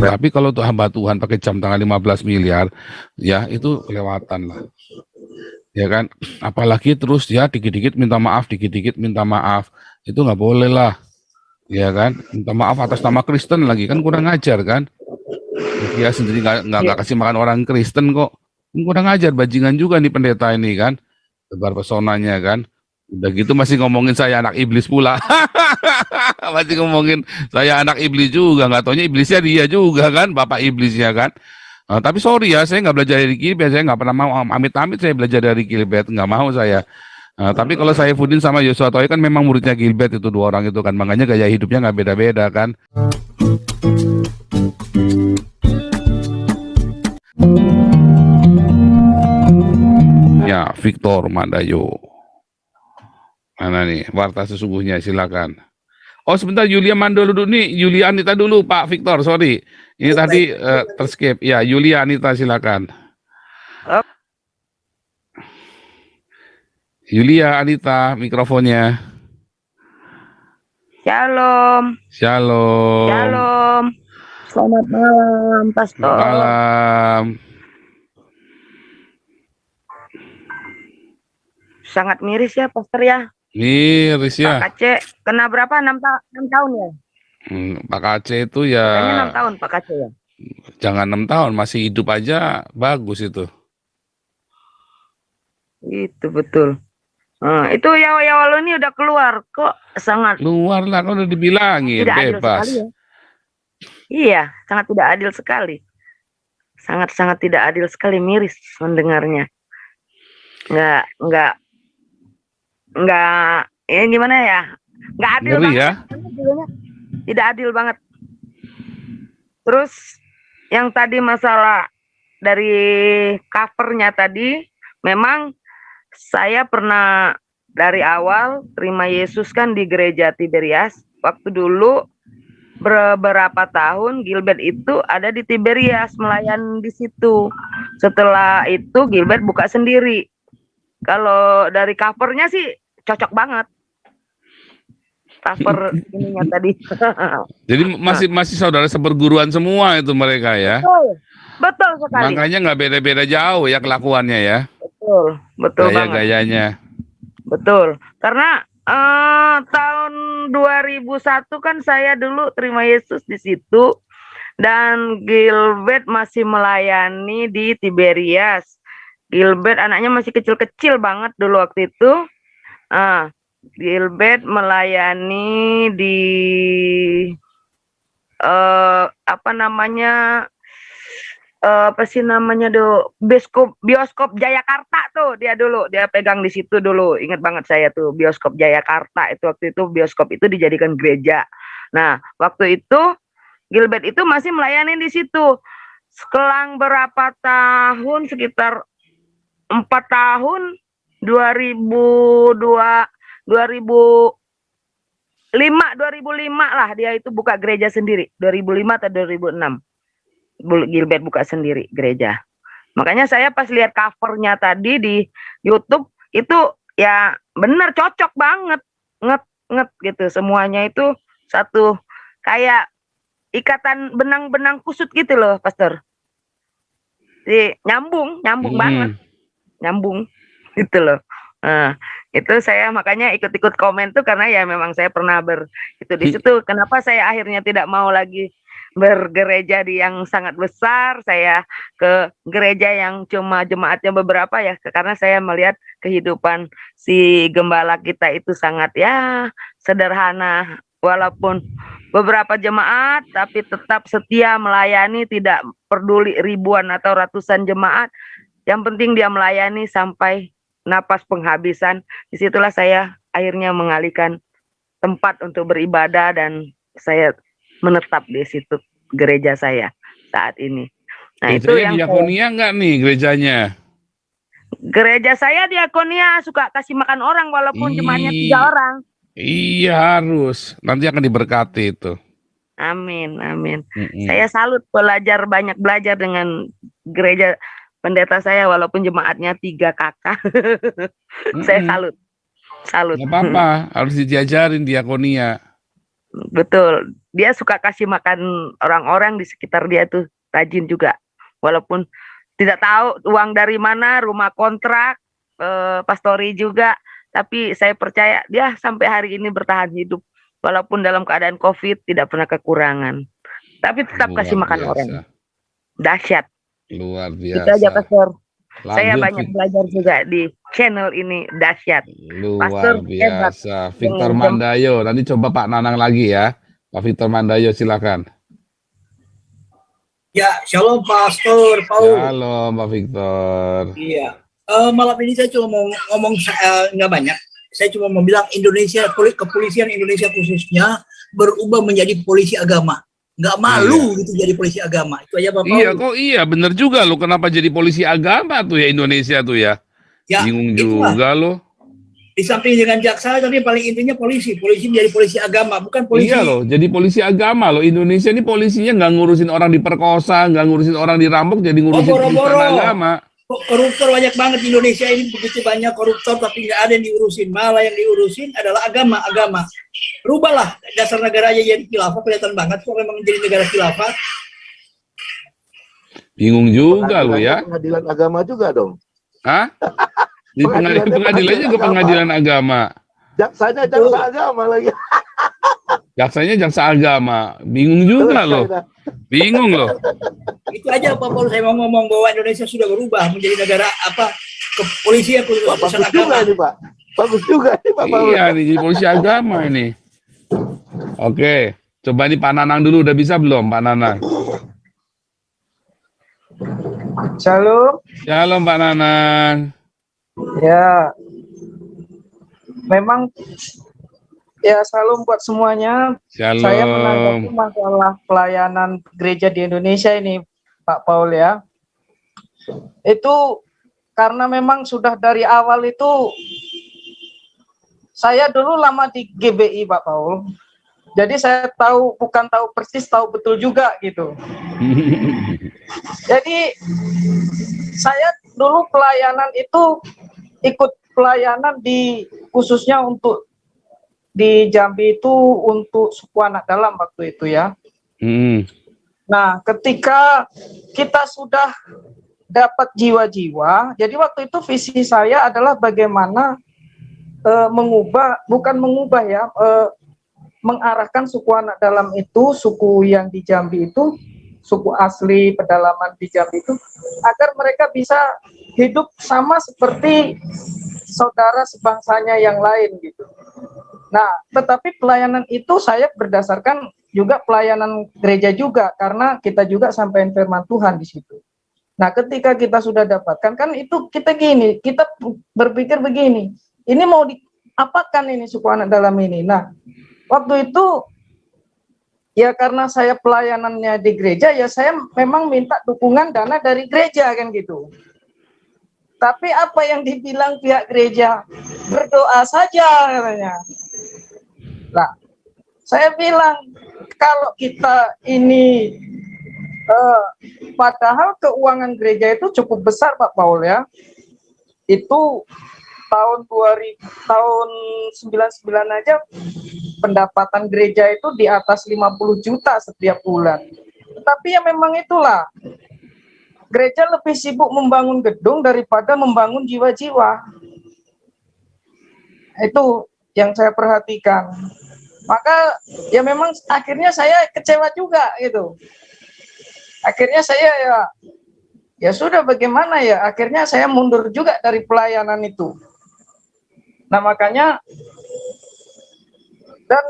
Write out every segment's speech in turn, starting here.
Tetapi kalau untuk hamba Tuhan pakai jam tangan 15 miliar, ya itu kelewatan lah. Ya kan, apalagi terus ya dikit-dikit minta maaf, dikit-dikit minta maaf, itu nggak boleh lah, ya kan, minta maaf atas nama Kristen lagi, kan kurang ajar kan, dia sendiri nggak kasih makan orang Kristen kok, kurang ajar, bajingan juga nih pendeta ini kan, tebar pesonanya kan, udah gitu masih ngomongin saya anak iblis pula, masih ngomongin saya anak iblis juga, nggak taunya iblisnya dia juga kan, bapak iblisnya kan. Tapi sorry ya, saya nggak belajar dari Gilbert, saya nggak pernah mau amit-amit saya belajar dari Gilbert, nggak mau saya. Tapi kalau saya Fudin sama Yosua Toy kan memang muridnya Gilbert itu dua orang itu kan, makanya gaya hidupnya nggak beda-beda kan. Ya, Victor Mandayo. Mana nih, warta sesungguhnya, silakan. Oh sebentar, Yulia Mando dulu nih, Yulia Anita dulu Pak Victor, sorry. Ini tadi terskip. Ya, Yulia Anita silakan. Yulia Anita, mikrofonnya. Shalom. Shalom. Shalom. Selamat malam, Pastor. Selamat malam. Sangat miris ya, Pastor ya. Miris ya. Pak Aceh kena berapa? 6 tahun ya? Pak Aceh itu ya. Kayaknya 6 tahun Pak Aceh ya. Jangan 6 tahun, masih hidup aja bagus itu. Itu betul. Itu ya ini udah keluar kok, sangat. Keluar lah, kan udah dibilangin tidak bebas. Adil sekali ya. Iya, sangat tidak adil sekali. Sangat-sangat tidak adil sekali, miris mendengarnya. Enggak, ya gimana ya? Enggak adil Ngeri banget. Ya? Tidak adil banget. Terus yang tadi masalah dari covernya tadi, memang saya pernah dari awal terima Yesus kan di gereja Tiberias. Waktu dulu beberapa tahun Gilbert itu ada di Tiberias melayani di situ. Setelah itu Gilbert buka sendiri. Kalau dari covernya sih cocok banget. Cover ininya tadi. Jadi masih saudara seperguruan semua itu mereka ya. Betul sekali. Makanya nggak beda-beda jauh ya kelakuannya ya. Betul banget. Gaya-gayanya. Betul. Karena tahun 2001 kan saya dulu terima Yesus di situ dan Gilbert masih melayani di Tiberias. Gilbert anaknya masih kecil-kecil banget dulu waktu itu. Gilbert melayani di bioskop Jayakarta tuh dia pegang di situ dulu. Ingat banget saya tuh bioskop Jayakarta itu waktu itu bioskop itu dijadikan gereja. Nah waktu itu Gilbert itu masih melayani di situ. Selang berapa tahun, sekitar 4 tahun, 2005 lah dia itu buka gereja sendiri. 2005 atau 2006 Gilbert buka sendiri gereja. Makanya saya pas lihat covernya tadi di YouTube itu ya bener cocok banget, nget gitu, semuanya itu satu kayak ikatan benang-benang kusut gitu loh, Pastor. Nyambung banget, nyambung gitu loh. Nah, itu saya makanya ikut-ikut komen tuh karena ya memang saya pernah itu di situ. Kenapa saya akhirnya tidak mau lagi bergereja di yang sangat besar, saya ke gereja yang cuma jemaatnya beberapa ya, karena saya melihat kehidupan si gembala kita itu sangat ya sederhana, walaupun beberapa jemaat tapi tetap setia melayani, tidak peduli ribuan atau ratusan jemaat, yang penting dia melayani sampai napas penghabisan. Disitulah saya akhirnya mengalihkan tempat untuk beribadah dan saya menetap di situ gereja saya saat ini. Nah itu yang diakonia enggak nih gerejanya? Gereja saya diakonia, suka kasih makan orang walaupun jemaatnya 3 orang. Iya harus, nanti akan diberkati itu. Amin. Saya salut banyak belajar dengan gereja pendeta saya walaupun jemaatnya 3 kakak. Saya salut. Nggak apa-apa, harus diajarin diakonia. Betul. Dia suka kasih makan orang-orang di sekitar dia tuh, rajin juga. Walaupun tidak tahu uang dari mana, rumah kontrak, pastori juga, tapi saya percaya dia sampai hari ini bertahan hidup. Walaupun dalam keadaan COVID tidak pernah kekurangan. Tapi tetap kasih Luar makan orang. biasa. Dahsyat. Luar Itu aja, biasa. Pastor. Saya Lanjut, banyak belajar juga di channel ini, dahsyat. luar Pastor hebat. biasa. Victor Mandayo. Nanti coba Pak Nanang lagi ya. Pak Victor Mandayo, silakan. Ya, shalom Pastor Paul. Shalom Pak Victor. Iya. Malam ini saya cuma mau ngomong nggak banyak. Saya cuma mau bilang Indonesia, kepolisian Indonesia khususnya berubah menjadi polisi agama. Nggak malu gitu jadi polisi agama. Itu aja Pak Paul. Iya, kok iya, bener juga lo. Kenapa jadi polisi agama tuh ya Indonesia tuh ya? Ya, bingung itulah. juga lo. Di samping dengan jaksa, tapi paling intinya polisi menjadi polisi agama, bukan polisi. Iya loh, jadi polisi agama loh. Indonesia ini polisinya nggak ngurusin orang diperkosa, nggak ngurusin orang dirampok, jadi ngurusin penistaan agama. Koruptor banyak banget di Indonesia ini, begitu banyak koruptor tapi nggak ada yang diurusin. Malah yang diurusin adalah agama. Rubahlah dasar negara aja jadi khilafah, kelihatan banget kok memang menjadi negara khilafah. Bingung juga lo ya. Pengadilan agama juga dong. Hah? Di pengadilan juga pengadilan agama. Jaksanya jaksa agama lagi. Jaksanya jaksa agama. Bingung juga loh. Bingung loh. Itu aja Pak Paul, saya mau ngomong bahwa Indonesia sudah berubah menjadi negara kepolisian bagus juga ini Pak. Bagus juga ini Pak Paul. Iya nih, jadi polisi agama ini. Oke, coba nih Pak Nanang dulu, udah bisa belum Pak Nanang? Shalom. Shalom Pak Nanang. Ya, memang ya shalom buat semuanya. Shalom. Saya menanggapi masalah pelayanan gereja di Indonesia ini, Pak Paul ya. Itu karena memang sudah dari awal itu saya dulu lama di GBI Pak Paul. Jadi saya bukan tahu persis, tahu betul juga gitu. Jadi saya dulu pelayanan itu ikut pelayanan khususnya untuk di Jambi itu untuk suku anak dalam waktu itu ya. Nah, ketika kita sudah dapat jiwa-jiwa, jadi waktu itu visi saya adalah bagaimana mengarahkan suku anak dalam itu, suku yang di Jambi itu, suku asli pedalaman di Jambi itu, agar mereka bisa hidup sama seperti saudara sebangsanya yang lain gitu. Nah, tetapi pelayanan itu saya berdasarkan juga pelayanan gereja juga, karena kita juga sampaikan firman Tuhan di situ. Nah, ketika kita sudah dapatkan, kan itu kita berpikir begini, ini mau diapakan ini suku anak dalam ini? Nah, waktu itu ya karena saya pelayanannya di gereja, ya saya memang minta dukungan dana dari gereja kan gitu. Tapi apa yang dibilang pihak gereja, berdoa saja katanya. Nah, saya bilang kalau kita ini padahal keuangan gereja itu cukup besar Pak Paul ya. Itu tahun 99 aja pendapatan gereja itu di atas 50 juta setiap bulan. Tetapi ya memang itulah, gereja lebih sibuk membangun gedung daripada membangun jiwa-jiwa. Itu yang saya perhatikan. Maka ya memang akhirnya saya kecewa juga gitu. Akhirnya saya ya sudah bagaimana ya, akhirnya saya mundur juga dari pelayanan itu. Nah makanya, dan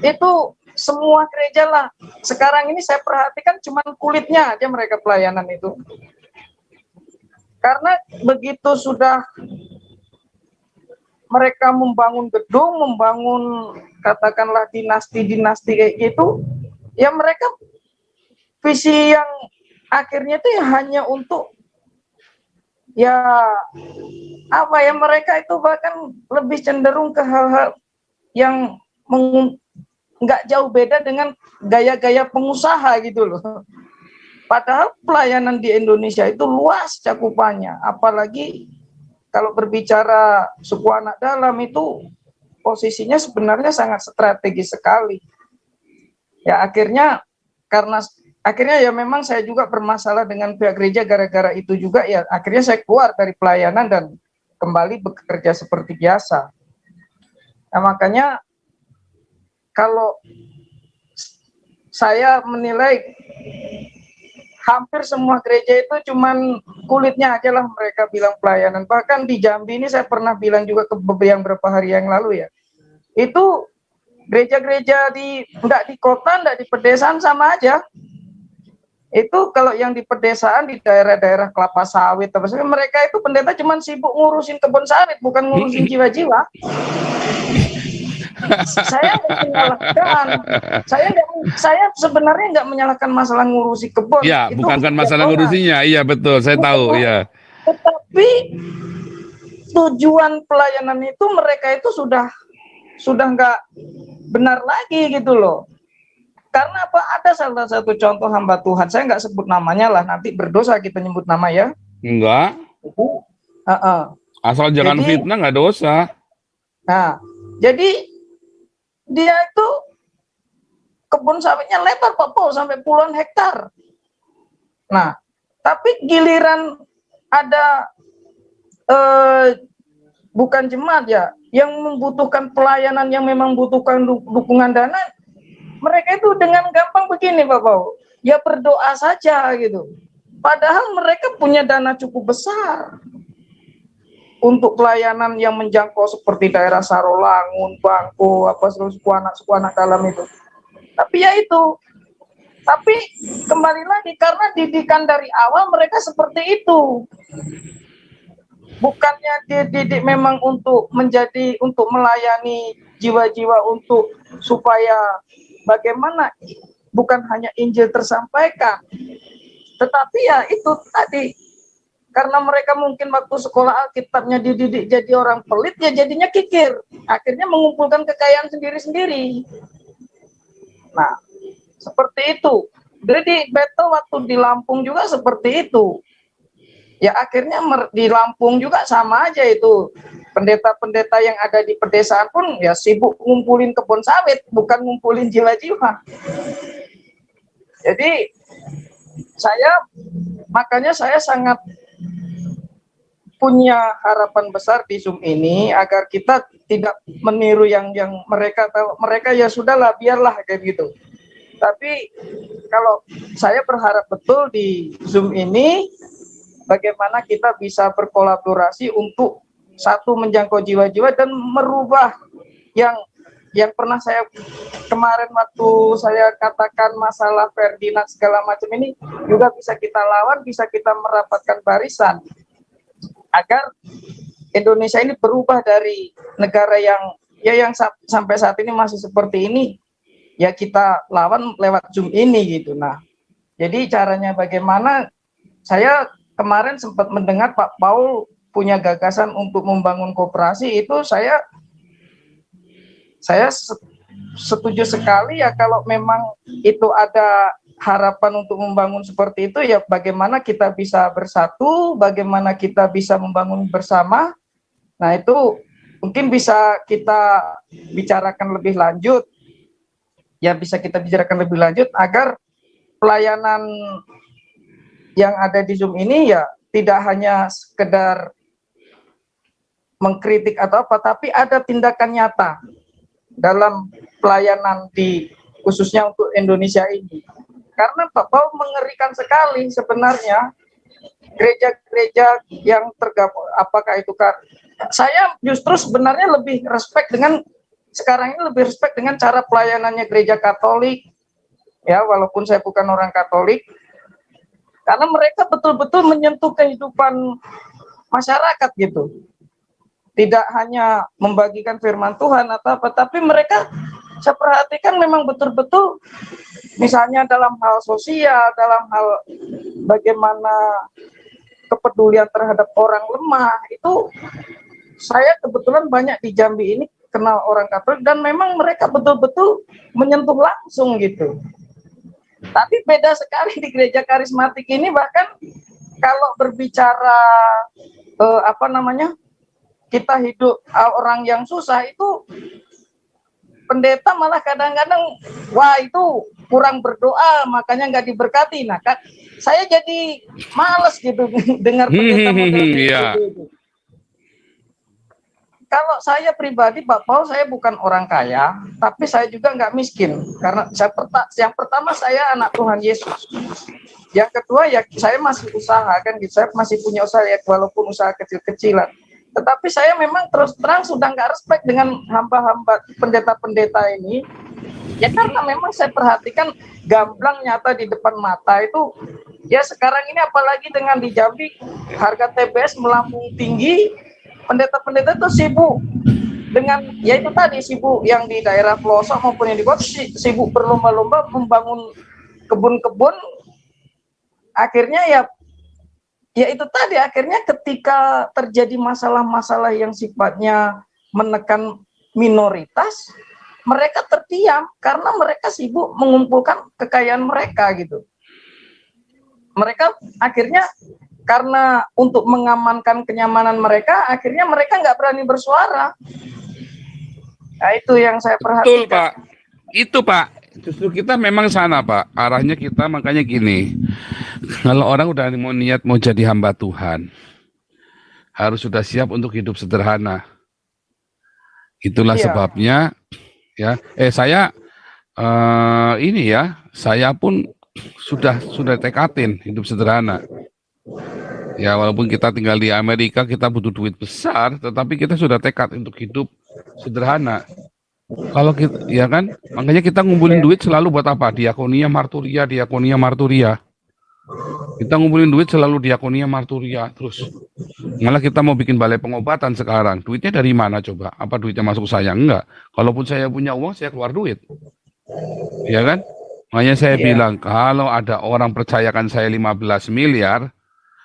itu semua gereja lah. Sekarang ini saya perhatikan cuma kulitnya aja mereka pelayanan itu. Karena begitu sudah mereka membangun gedung, membangun katakanlah dinasti-dinasti kayak gitu, ya mereka visi yang akhirnya itu ya hanya untuk ya apa ya, mereka itu bahkan lebih cenderung ke hal-hal yang nggak jauh beda dengan gaya-gaya pengusaha gitu loh. Padahal pelayanan di Indonesia itu luas cakupannya, apalagi kalau berbicara suku anak dalam itu posisinya sebenarnya sangat strategis sekali. Ya akhirnya ya memang saya juga bermasalah dengan pihak gereja gara-gara itu juga ya akhirnya saya keluar dari pelayanan dan kembali bekerja seperti biasa. Nah, makanya kalau saya menilai hampir semua gereja itu cuman kulitnya aja lah mereka bilang pelayanan. Bahkan di Jambi ini saya pernah bilang juga ke beberapa hari yang lalu ya. Itu gereja-gereja enggak di kota, enggak di pedesaan sama aja. Itu kalau yang di pedesaan di daerah-daerah kelapa sawit mereka itu pendeta cuman sibuk ngurusin kebun sawit bukan ngurusin jiwa-jiwa. Saya menyalahkan, saya sebenarnya nggak menyalahkan masalah ngurusi kebun. Ya, itu bukan masalah ngurusinya. Iya betul, saya tahu. Ya. Tetapi tujuan pelayanan itu mereka itu sudah nggak benar lagi gitu loh. Karena apa? Ada salah satu contoh hamba Tuhan, saya nggak sebut namanya lah, nanti berdosa kita nyebut nama ya. Enggak. Asal jangan fitnah nggak dosa. Nah, jadi dia itu kebun sawitnya lebar Pak Paul sampai puluhan hektar. Nah, tapi giliran ada bukan jemaat ya, yang membutuhkan pelayanan yang memang membutuhkan dukungan dana, mereka itu dengan gampang begini Pak Paul, ya berdoa saja gitu. Padahal mereka punya dana cukup besar untuk pelayanan yang menjangkau seperti daerah Sarolangun, Bangko, suku anak dalam itu. Tapi ya itu. Tapi kembali lagi karena didikan dari awal mereka seperti itu. Bukannya dididik memang untuk melayani jiwa-jiwa supaya bagaimana bukan hanya Injil tersampaikan. Tetapi ya itu tadi karena mereka mungkin waktu sekolah Alkitabnya dididik jadi orang pelit, ya jadinya kikir. Akhirnya mengumpulkan kekayaan sendiri-sendiri. Nah, seperti itu. Jadi Beto waktu di Lampung juga seperti itu. Ya akhirnya di Lampung juga sama aja itu. Pendeta-pendeta yang ada di pedesaan pun ya sibuk ngumpulin kebun sawit, bukan ngumpulin jiwa-jiwa. Jadi makanya saya sangat punya harapan besar di Zoom ini agar kita tidak meniru yang mereka tahu. Mereka ya sudahlah, biarlah kayak gitu. Tapi kalau saya berharap betul di Zoom ini bagaimana kita bisa berkolaborasi untuk satu menjangkau jiwa-jiwa dan merubah yang pernah saya kemarin waktu saya katakan masalah Ferdinand segala macam ini juga bisa kita lawan, bisa kita merapatkan barisan agar Indonesia ini berubah dari negara yang sampai saat ini masih seperti ini, ya kita lawan lewat Zoom ini gitu. Nah, jadi caranya bagaimana? Saya kemarin sempat mendengar Pak Paul punya gagasan untuk membangun koperasi, itu saya setuju sekali ya. Kalau memang itu ada harapan untuk membangun seperti itu, ya bagaimana kita bisa bersatu, bagaimana kita bisa membangun bersama. Nah itu mungkin bisa kita bicarakan lebih lanjut, ya bisa kita bicarakan lebih lanjut agar pelayanan yang ada di Zoom ini ya tidak hanya sekedar mengkritik atau apa, tapi ada tindakan nyata dalam pelayanan khususnya untuk Indonesia ini. Karena Pak Paul mengerikan sekali sebenarnya gereja-gereja yang tergabung, apakah itu saya justru sebenarnya lebih respect sekarang ini lebih respect dengan cara pelayanannya gereja Katolik, ya walaupun saya bukan orang Katolik, karena mereka betul-betul menyentuh kehidupan masyarakat gitu. Tidak hanya membagikan firman Tuhan atau apa, tapi mereka saya perhatikan memang betul-betul misalnya dalam hal sosial, dalam hal bagaimana kepedulian terhadap orang lemah, itu saya kebetulan banyak di Jambi ini kenal orang Katolik dan memang mereka betul-betul menyentuh langsung gitu. Tapi beda sekali di gereja karismatik ini, bahkan kalau berbicara kita hidup orang yang susah itu pendeta malah kadang-kadang wah itu kurang berdoa makanya nggak diberkati. Nah kan saya jadi males gitu dengar pendeta model Iya. gitu. Kalau saya pribadi, Pak Paul, saya bukan orang kaya, tapi saya juga nggak miskin. Karena yang pertama saya anak Tuhan Yesus. Yang kedua ya saya masih usaha kan, saya masih punya usaha ya walaupun usaha kecil-kecilan. Tetapi saya memang terus terang sudah nggak respect dengan hamba-hamba pendeta-pendeta ini. Ya karena memang saya perhatikan gamblang nyata di depan mata itu. Ya sekarang ini apalagi dengan di Jambi harga TBS melambung tinggi. Pendeta-pendeta itu sibuk dengan ya itu tadi sibuk yang di daerah pelosok maupun yang di kota sibuk berlomba-lomba membangun kebun-kebun. Akhirnya ya itu tadi akhirnya ketika terjadi masalah-masalah yang sifatnya menekan minoritas, mereka terdiam karena mereka sibuk mengumpulkan kekayaan mereka gitu. Mereka akhirnya karena untuk mengamankan kenyamanan mereka, akhirnya mereka nggak berani bersuara. Nah, itu yang saya perhatikan. Betul, Pak. Itu, Pak. Justru kita memang sana, Pak. Arahnya kita makanya gini. Kalau orang udah mau niat mau jadi hamba Tuhan, harus sudah siap untuk hidup sederhana. Itulah sebabnya, ya. Saya saya pun sudah tekatin hidup sederhana. Ya walaupun kita tinggal di Amerika kita butuh duit besar, tetapi kita sudah tekad untuk hidup sederhana. Kalau kita, ya kan, makanya kita ngumpulin duit selalu buat apa? Diakonia marturia. Kita ngumpulin duit selalu diakonia marturia terus. Malah kita mau bikin balai pengobatan sekarang. Duitnya dari mana coba? Apa duitnya masuk saya? Enggak. Kalaupun saya punya uang, saya keluar duit. Ya kan? Makanya saya bilang, kalau ada orang percayakan saya 15 miliar,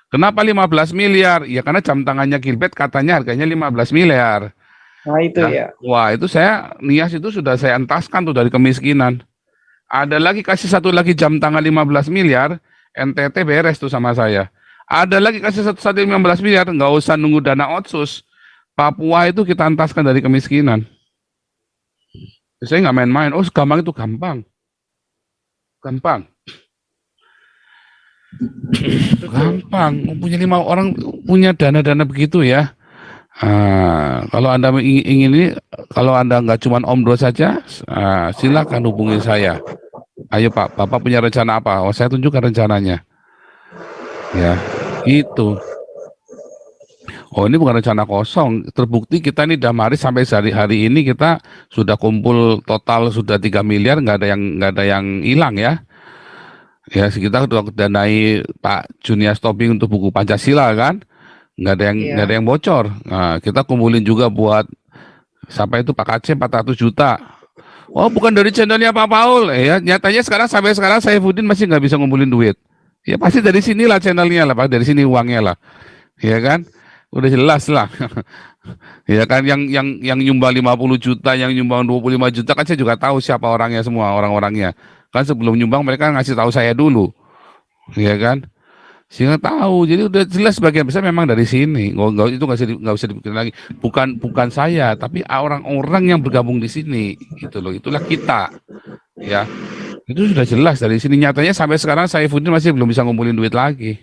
kenapa 15 miliar? Ya karena jam tangannya Gilbert katanya harganya 15 miliar. Nah itu ya. Wah itu saya, nias itu sudah saya entaskan tuh dari kemiskinan. Ada lagi kasih satu lagi jam tangan 15 miliar, NTT beres tuh sama saya. Ada lagi kasih satu 15 miliar, nggak usah nunggu dana otsus. Papua itu kita entaskan dari kemiskinan. Saya nggak main-main, oh gampang itu gampang. Gampang. Punya 5 orang punya dana-dana begitu ya. Kalau Anda ingin ini, kalau Anda nggak cuma omdo saja, silakan hubungi saya. Ayo Pak, Bapak punya rencana apa? Oh, saya tunjukkan rencananya. Ya, itu. Oh, ini bukan rencana kosong. Terbukti kita ini Damari sampai hari ini kita sudah kumpul total sudah 3 miliar, nggak ada yang hilang ya. Ya, kita sudah danai Pak Junias Tobing untuk buku Pancasila kan. Nggak ada yang bocor. Nah, kita kumpulin juga buat sampai itu Pak KC 400 juta. Oh, bukan dari channelnya Pak Paul. Ya, nyatanya sampai sekarang Saifuddin masih nggak bisa ngumpulin duit. Ya pasti dari sinilah channelnya lah, Pak. Dari sini uangnya lah. Ya kan? Udah jelas lah. Ya kan yang nyumbang 50 juta, yang nyumbang 25 juta kan saya juga tahu siapa orangnya semua, orang-orangnya. Kan sebelum nyumbang mereka ngasih tahu saya dulu. Ya kan? Sehingga tahu. Jadi udah jelas sebagian besar memang dari sini. Itu nggak usah dibikin lagi. Bukan saya, tapi orang-orang yang bergabung di sini. Gitu loh. Itulah kita. Ya. Itu sudah jelas dari sini. Nyatanya sampai sekarang Saifuddin masih belum bisa ngumpulin duit lagi.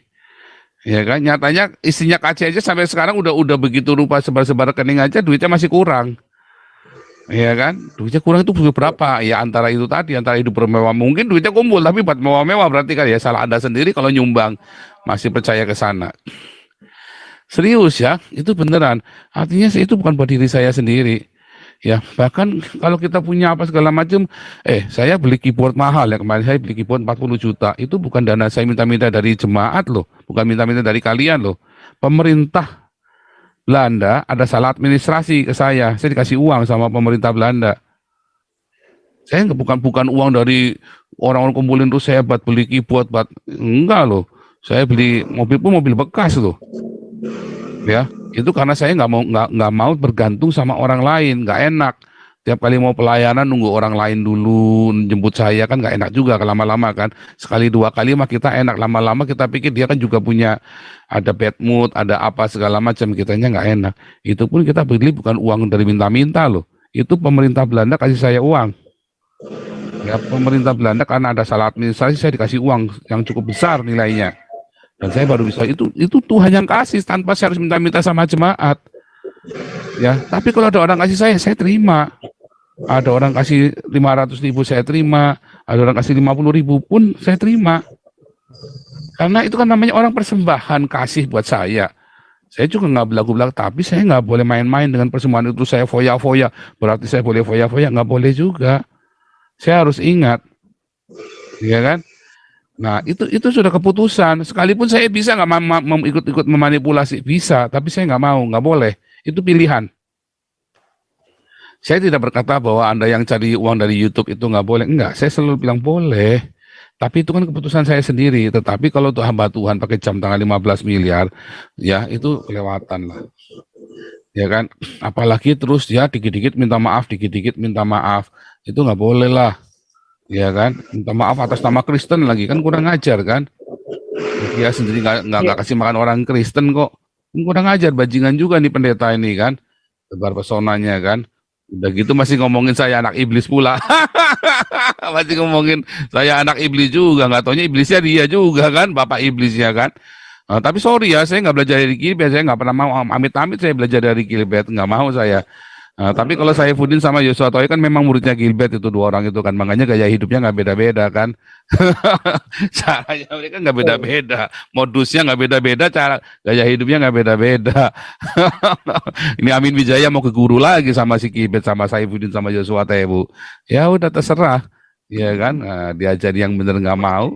Ya kan, nyatanya istrinya KC aja sampai sekarang udah begitu rupa sebar-sebar rekening aja duitnya masih kurang. Ya kan, duitnya kurang itu berapa? Ya antara itu tadi, antara hidup bermewah, mungkin duitnya kumpul tapi buat mewah-mewah berarti kan ya salah Anda sendiri kalau nyumbang masih percaya ke sana. Serius ya, itu beneran. Artinya itu bukan buat diri saya sendiri. Ya, bahkan kalau kita punya apa segala macam, saya beli keyboard mahal ya, kemarin saya beli keyboard 40 juta, itu bukan dana saya minta-minta dari jemaat loh, bukan minta-minta dari kalian loh. Pemerintah Belanda ada salah administrasi ke saya dikasih uang sama pemerintah Belanda. Saya bukan uang dari orang-orang kumpulin terus saya buat beli keyboard, enggak loh. Saya beli mobil pun mobil bekas loh. Ya. Itu karena saya nggak mau bergantung sama orang lain, nggak enak. Tiap kali mau pelayanan nunggu orang lain dulu jemput saya kan nggak enak juga lama-lama kan. Sekali 2 kali mah kita enak, lama-lama kita pikir dia kan juga punya ada bad mood, ada apa segala macam, kitanya nggak enak. Itu pun kita beli bukan uang dari minta-minta loh. itu pemerintah Belanda kasih saya uang. Ya, pemerintah Belanda karena ada salah administrasi saya dikasih uang yang cukup besar nilainya. Dan saya baru bisa itu Tuhan yang kasih tanpa saya harus minta-minta sama jemaat. Ya, tapi kalau ada orang kasih saya terima. Ada orang kasih 500.000 saya terima, ada orang kasih 50.000 pun saya terima. Karena itu kan namanya orang persembahan kasih buat saya. Saya juga nggak belagu-belagu, tapi saya nggak boleh main-main dengan persembahan itu. Saya foya-foya, berarti saya boleh foya-foya, nggak boleh juga. Saya harus ingat, ya kan? Nah itu sudah keputusan. Sekalipun saya bisa nggak ikut-ikut memanipulasi, bisa, tapi saya nggak mau, nggak boleh. Itu pilihan. Saya tidak berkata bahwa Anda yang cari uang dari YouTube itu nggak boleh. Enggak, saya selalu bilang boleh. Tapi itu kan keputusan saya sendiri. Tetapi kalau tuh hamba Tuhan pakai jam tangan 15 miliar, ya itu kelewatan lah. Ya kan? Apalagi terus ya dikit-dikit minta maaf, dikit-dikit minta maaf. Itu nggak boleh lah. Ya kan? Minta maaf atas nama Kristen lagi, kan kurang ajar kan? Dia sendiri nggak kasih makan orang Kristen kok. Kurang ajar, bajingan juga nih pendeta ini kan. Tebar pesonanya kan. Udah gitu masih ngomongin saya anak iblis pula. Masih ngomongin saya anak iblis juga. Nggak taunya iblisnya dia juga kan. Bapak iblisnya kan. Tapi sorry ya, saya nggak belajar dari Gilbert. Saya nggak pernah mau amit-amit saya belajar dari Gilbert. Nggak mau saya. Tapi kalau saya Fudin sama Yosua Toy kan memang muridnya Gilbert itu, dua orang itu kan. Makanya gaya hidupnya nggak beda-beda kan. Caranya mereka nggak beda-beda. Modusnya nggak beda-beda. Cara gaya hidupnya nggak beda-beda. Ini Amin Wijaya mau ke guru lagi sama si Gilbert, sama Saifuddin, sama Yosua Toy, Bu. Ya udah terserah. Ya kan, diajar yang bener nggak mau.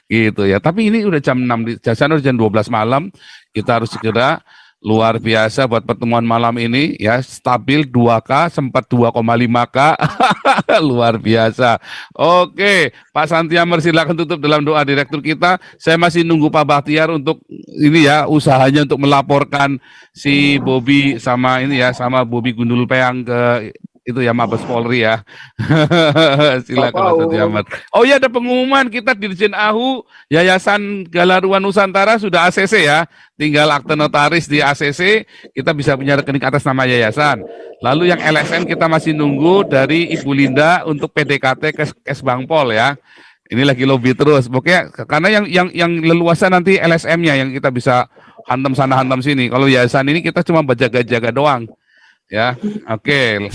Gitu ya. Tapi ini udah jam 6, udah jam 12 malam. Kita harus segera. Luar biasa buat pertemuan malam ini ya, stabil 2K sempat 2,5K. Luar biasa. Oke, Pak Santiamer silakan tutup dalam doa direktur kita. Saya masih nunggu Pak Bahtiar untuk ini ya, usahanya untuk melaporkan si Bobby sama ini ya, sama Bobby Gundul Peang ke itu ya Mabes Polri ya. Silakan Pak Santiamer. Oh ya, ada pengumuman kita Dirjen AHU Yayasan Galaruan Nusantara sudah ACC ya. Tinggal akte notaris di ACC, kita bisa punya rekening atas nama yayasan. Lalu yang LSM kita masih nunggu dari Ibu Linda untuk PDKT ke Bangpol ya. Ini lagi lobby terus. Pokoknya karena yang leluasa nanti LSM-nya yang kita bisa hantam sana hantam sini. Kalau yayasan ini kita cuma berjaga-jaga doang. Ya, oke.